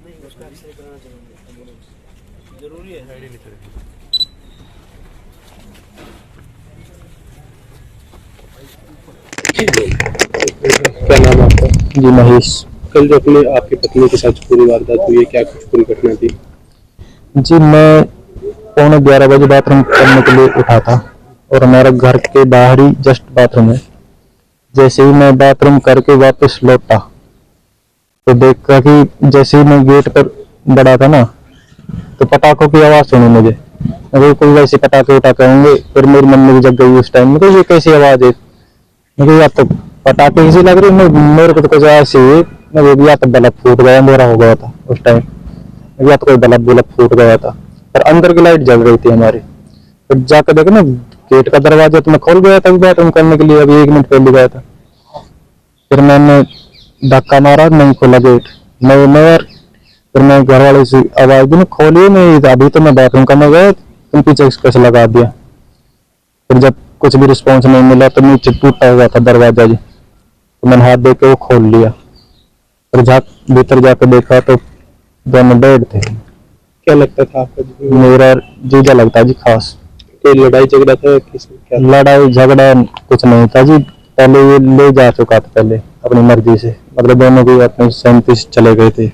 नहीं उसका एक्सरे कराना चाहिए, जरूरी है। आईडी नहीं चलेगी। क्या नाम है आपका? जी महेश। कल जो अपने आपकी पत्नी के साथ पूरी वारदात हुई है, क्या कुछ पूरी घटना थी? जी मैं 11:15 बजे बाथरूम करने के लिए उठा था और हमारे घर के बाहर ही जस्ट बाथरूम है। जैसे ही मैं बाथरूम करके वापस लौटा तो देखा कि जैसे ही मैं गेट पर बढ़ा था ना तो पटाखों की आवाज़ सुनी मुझे। अगर कोई वैसे पटाखे उठाते होंगे, फिर मेरी मम्मी भी जग गई उस टाइम में, तो ये कैसी आवाज़ है। मुझे या तो पटाखे किसी लग रही, मेरे को तो कुछ ऐसे ही मुझे या तो बल्ब फूट गया, मेरा हो गया था उस टाइम, या तो कोई बल्ब फूट गया था। पर अंदर की लाइट जल रही थी हमारी। फिर जाकर देखो ना, गेट का दरवाजा तो मैं खोल गया था बाथरूम करने के लिए, अभी 1 मिनट पहले गया था। फिर मैंने धक्का मारा, नहीं खोला गेट। मैं फिर मैं घर वाले से आवाज दी, खोलिए नहीं, अभी तो मैं बाथरूम करने गया, तुम पीछे कैसे लगा दिया। फिर जब कुछ भी रिस्पॉन्स नहीं मिला तो नीचे टूटा हुआ था दरवाजा जी, तो मैंने हाथ दे के वो खोल लिया। फिर भीतर जाकर देखा तो दोनों बेड थे। क्या लगता था आपका? मेरा जीजा लगता जी खास। कोई लड़ाई झगड़ा था क्या? लड़ाई झगड़ा कुछ नहीं था जी, पहले ये ले जा चुका था पहले अपनी मर्जी से, मतलब दोनों भी अपनी सहमति से चले गए थे,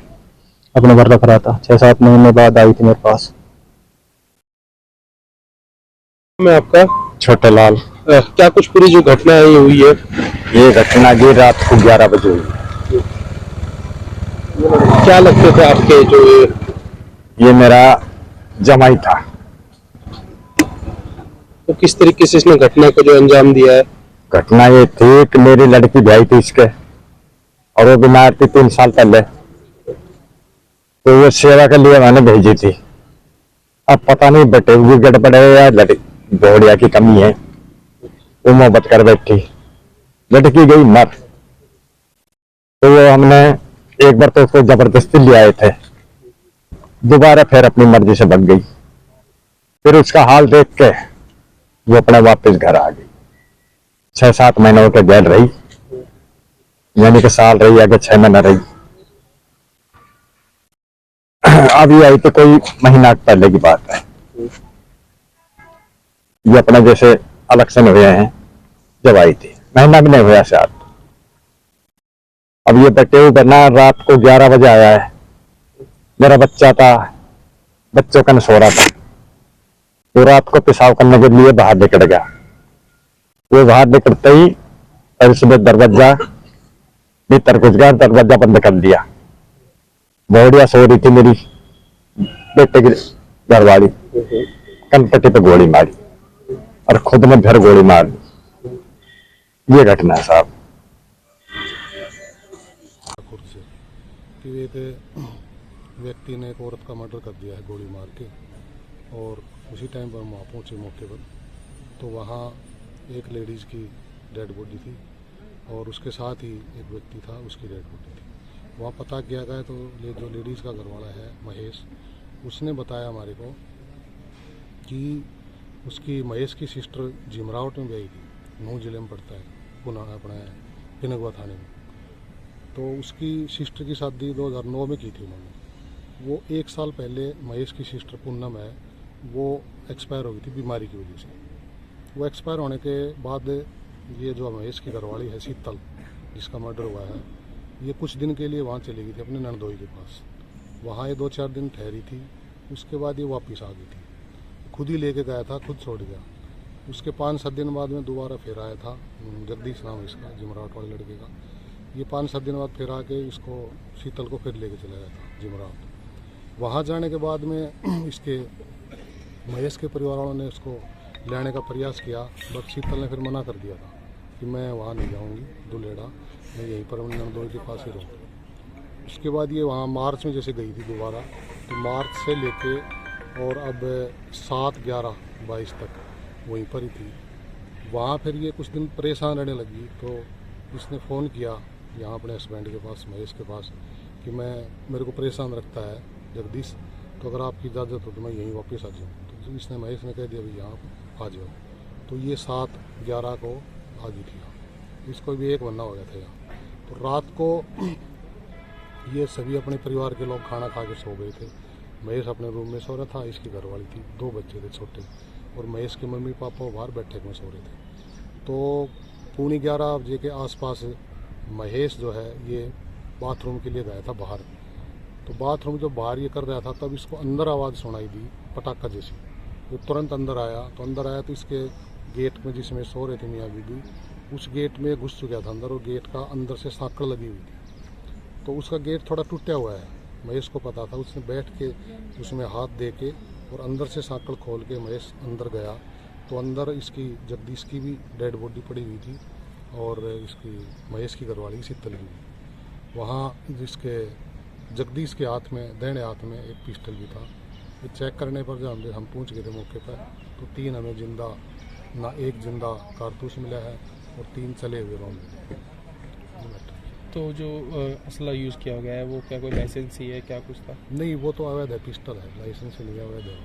अपने घर रख रहा था। 6-7 महीने बाद आई थी मेरे पास। मैं आपका छोटे लाल। क्या कुछ पूरी जो घटना है ये हुई है? ये घटना जी रात को 11 बजे हुई। क्या लगते थे आपके जो ये मेरा जमाई था। तो किस तरीके से इसने घटना को जो अंजाम दिया है? घटना ये थी कि मेरी लड़की ब्याही थी इसके, और वो बीमार थी 3 साल पहले, तो वो सेवा के लिए मैंने भेजी थी। अब पता नहीं बेटे भी गड़बड़ है या बोड़िया की कमी है, वो मोहब्बत कर बैठी, लड़की गई मर। तो वो हमने एक बार तो उसको जबरदस्ती ले आए थे, दोबारा फिर अपनी मर्जी से भाग गई। फिर उसका हाल देख के वो अपने वापस घर आ गई। 6-7 महीनों के जेल रही, यानी कि साल रही, आगे 6 महीना रही। अभी आई तो कोई महीना पहले की बात है। ये अपना जैसे इलेक्शन हुए हैं जब आई थी, महीना भी नहीं हुआ शायद। अब ये बटे बना रात को 11 बजे आया है, मेरा बच्चा था, बच्चों का सो रहा था, वो रात को पेशाब करने के लिए बाहर निकल गया। वो बाहर निकलते ही और सुबह दरवाजा भीतर घुस गया, दरवाजा बंद कर दिया। बोड़िया सो रही थी मेरी बेटे की घरवाली, कनपट्टी पे गोली मारी और खुद में फिर गोली मार दी। ये घटना है साहब। कि एक व्यक्ति ने एक औरत का मर्डर कर दिया है गोली मार के, और उसी टाइम पर हम वहाँ पहुँचे मौके पर, तो वहाँ एक लेडीज़ की डेड बॉडी थी और उसके साथ ही एक व्यक्ति था, उसकी डेड बॉडी थी। वहाँ पता किया गया तो जो लेडीज़ का घरवाला है महेश, उसने बताया हमारे को कि उसकी महेश की सिस्टर जिमरावट में गई थी, नूह जिले में पड़ता है, पुनः अपने पिनगवा थाने में। तो उसकी सिस्टर की शादी 2009 में की थी उन्होंने। वो 1 साल पहले महेश की सिस्टर पूनम है, वो एक्सपायर हो गई थी बीमारी की वजह से। वो एक्सपायर होने के बाद ये जो महेश की घरवाली है शीतल, जिसका मर्डर हुआ है, ये कुछ दिन के लिए वहाँ चली गई थी अपने ननदोई के पास। वहाँ ये 2-4 दिन ठहरी थी, उसके बाद ये वापस आ गई थी। खुद ही लेके गया था, खुद छोड़ गया। उसके 5-7 दिन बाद में दोबारा फिर आया था, जगदीश नाम है इसका, जिमरावट वाले लड़के का। ये 5-7 दिन बाद फिर आके इसको शीतल को फिर लेके चला गया था जिमरावट। वहाँ जाने के बाद में इसके महेश के परिवार वालों ने उसको लाने का प्रयास किया, बट शीतल ने फिर मना कर दिया था कि मैं वहाँ नहीं जाऊँगी दुलेड़ा, मैं यहीं पर अपने ननदोई के पास ही रहूँगी। उसके बाद ये वहाँ मार्च में जैसे गई थी दोबारा, तो मार्च से लेके और अब 7-11-22 तक वहीं पर ही थी। वहाँ फिर ये कुछ दिन परेशान रहने लगी, तो इसने फ़ोन किया यहाँ अपने हस्बैंड के पास, महेश के पास, कि मेरे को परेशान रखता है जगदीश, तो अगर आपकी इजाज़त हो तो मैं यहीं वापस आ जाऊँ। तो इसने महेश ने कह दिया भाई यहाँ आ जाओ। तो ये 7-11 को आ गई थी यहाँ। इसको भी 1 महीना हो गया था यहाँ। तो रात को ये सभी अपने परिवार के लोग खाना खा के सो गए थे। महेश अपने रूम में सो रहा था, इसकी घरवाली थी, 2 बच्चे थे छोटे, और महेश के मम्मी पापा बाहर बैठक में सो रहे थे। तो 11:15 बजे के आसपास महेश जो है ये बाथरूम के लिए गया था बाहर। तो बाथरूम जो बाहर ये कर रहा था तब इसको अंदर आवाज़ सुनाई दी पटाखा जैसी। वो तुरंत अंदर आया तो इसके गेट में जिसमें सो रहे थे मियाँ बीबी, उस गेट में घुस चुका था अंदर, और गेट का अंदर से सांकड़ लगी हुई थी। तो उसका गेट थोड़ा टूटा हुआ है, महेश को पता था। उसने बैठ के उसमें हाथ दे के और अंदर से सांकड़ खोल के महेश अंदर गया। तो अंदर इसकी जगदीश की भी डेड बॉडी पड़ी हुई थी, और इसकी महेश की घरवाली शीतल की भी। वहाँ जिसके जगदीश के हाथ में, दाहिने हाथ में एक पिस्टल भी था। ये चेक करने पर जब हम पहुँच गए थे मौके पर, तो 3 हमें जिंदा, ना 1 जिंदा कारतूस मिला है और 3 चले हुए राउंड मिले। तो जो असला यूज़ किया गया है वो क्या कोई लाइसेंस ही है, क्या कुछ था? नहीं, वो तो अवैध है, पिस्टल है, लाइसेंस नहीं है, अवैध है।